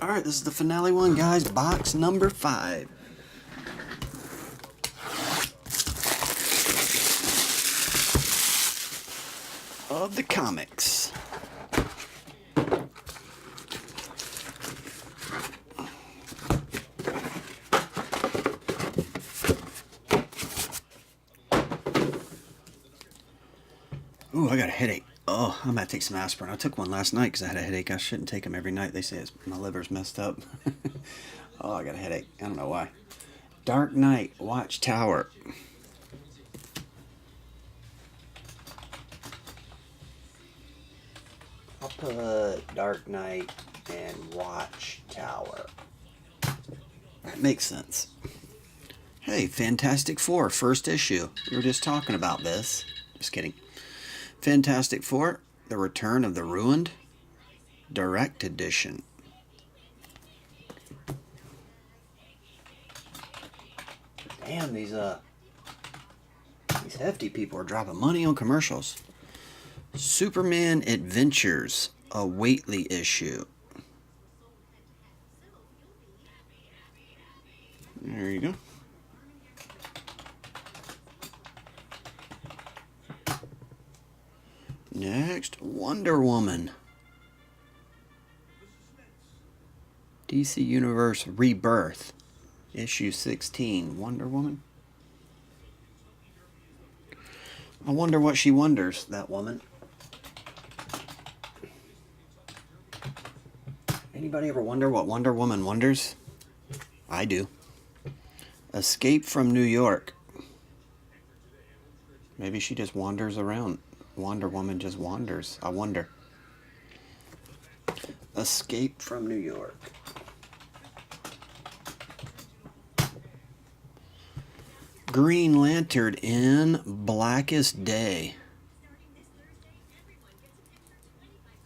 Alright, this is the finale one, guys. Box number 5. Of the comics. Ooh, I got a headache. Oh, I'm about to take some aspirin. I took one last night because I had a headache. I shouldn't take them every night. They say my liver's messed up. Oh, I got a headache. I don't know why. Dark Knight, Watchtower. I'll put Dark Knight and Watchtower. That makes sense. Hey, Fantastic Four, first issue. We were just talking about this. Just kidding. Fantastic Four, The Return of the Ruined, Direct Edition. Damn, these hefty people are dropping money on commercials. Superman Adventures, a Whately issue. There you go. Next, Wonder Woman. DC Universe Rebirth, issue 16. Wonder Woman. I wonder what she wonders, that woman. Anybody ever wonder what Wonder Woman wonders? I do. Escape from New York. Maybe she just wanders around. Wonder Woman just wanders. I wonder. Escape from New York. Green Lantern in Blackest Day.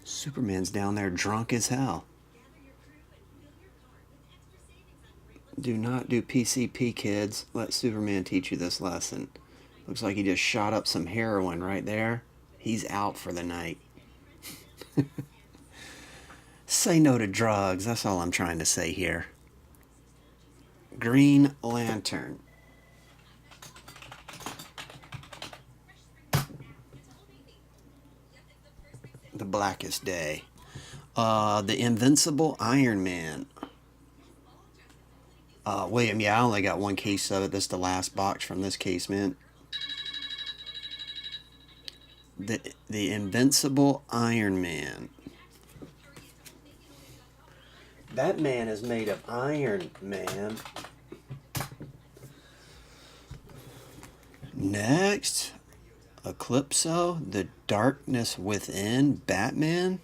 Superman's down there drunk as hell. Do not do PCP, kids. Let Superman teach you this lesson. Looks like he just shot up some heroin right there. He's out for the night. Say no to drugs. That's all I'm trying to say here. Green Lantern. The Blackest Day. The Invincible Iron Man. William, yeah, I only got one case of it. This is the last box from this case, man. The Invincible Iron Man. That man is made of iron, man. Next, Eclipso, The Darkness Within, Batman.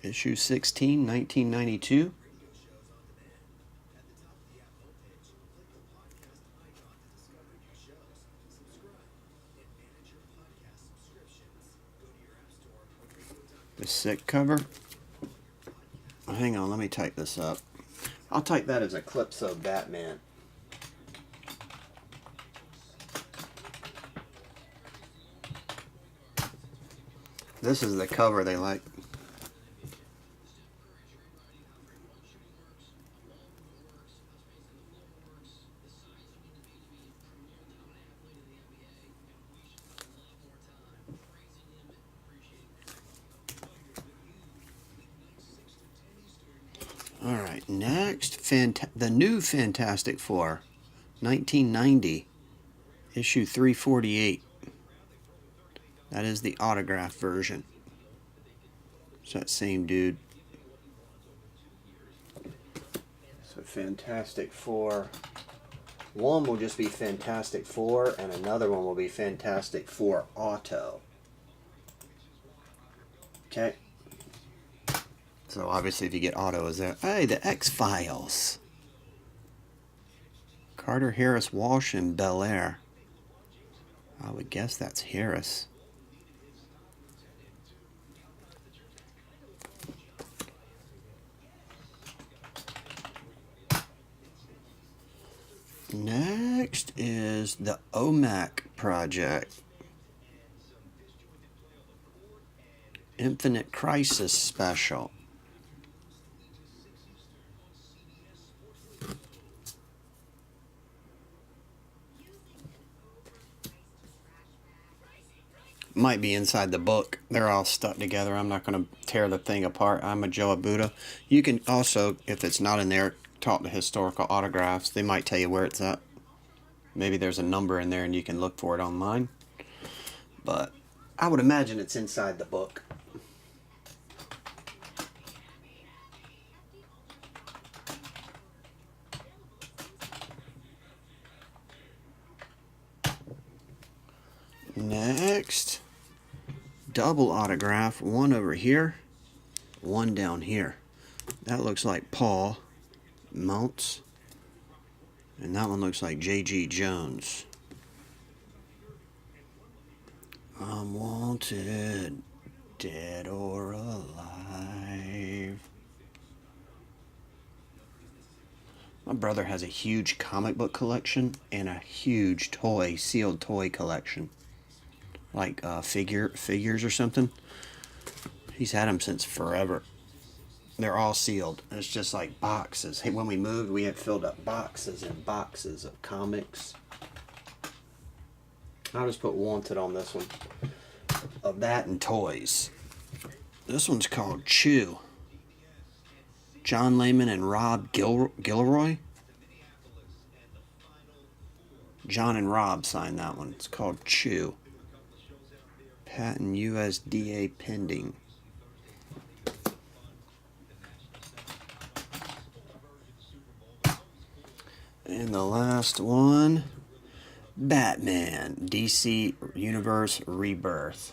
Issue 16, 1992. The sick cover. Hang on, let me type this up. I'll type that as Eclipso Batman. This is the cover they like. Alright, next, the new Fantastic Four, 1990, issue 348. That is the autograph version. It's that same dude. So Fantastic Four. One will just be Fantastic Four, and another one will be Fantastic Four Auto. Okay. So obviously if you get Auto is there. Hey, the X-Files. Carter, Harris, Walsh, and Belair. I would guess that's Harris. Next is the OMAC Project. Infinite Crisis Special. might be inside the book. They're all stuck together. I'm not going to tear the thing apart. I'm a Joe Abuda. You can also, if it's not in there, talk to Historical Autographs. They might tell you where it's at. Maybe there's a number in there and you can look for it online. But I would imagine it's inside the book. Next, double autograph, one over here, one down here. That looks like Paul Mounts, and that one looks like J.G. Jones. I'm wanted, dead or alive. My brother has a huge comic book collection and a huge sealed toy collection. Like figures or something. He's had them since forever. They're all sealed. It's just like boxes. Hey, when we moved, we had filled up boxes and boxes of comics. I'll just put wanted on this one. Of that and toys. This one's called Chew. John Layman and Rob Gilroy. John and Rob signed that one. It's called Chew. Patent USDA pending. And the last one, Batman, DC Universe Rebirth.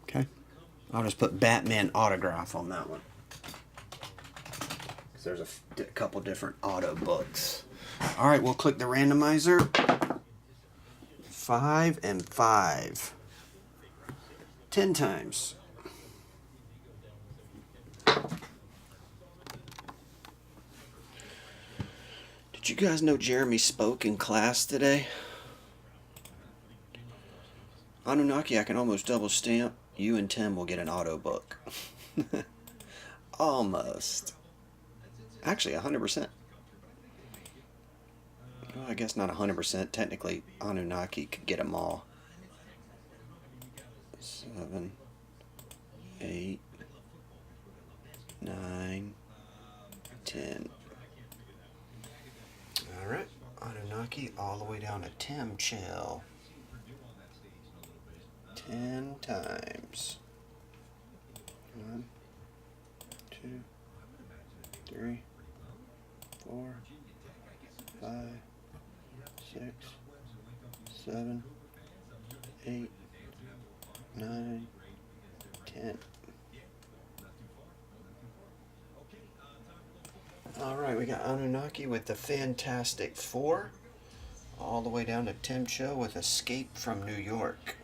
Okay, I'll just put Batman autograph on that one. Because there's a couple different auto books. All right, we'll click the randomizer. 5 and 5. 10 times. Did you guys know Jeremy spoke in class today? Anunnaki, I can almost double stamp. You and Tim will get an auto book. Almost. Actually, 100%. Well, I guess not 100%. Technically, Anunnaki could get them all. 7, 8, 9, 10. Alright, Anunnaki all the way down to Tim Chill. 10 times. 1, 2, 3, 4, 5, 6, 7, 8, 9, 10. Alright, we got Anunnaki with the Fantastic Four, all the way down to Tim Cho with Escape from New York.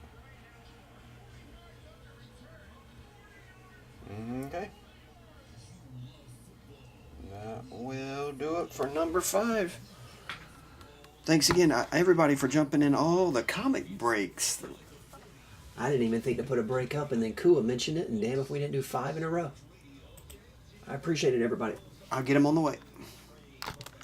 Okay. That will do it for number 5. Thanks again, everybody, for jumping in. Oh, the comic breaks. I didn't even think to put a break up, and then Kua mentioned it, and damn if we didn't do 5 in a row. I appreciate it, everybody. I'll get them on the way.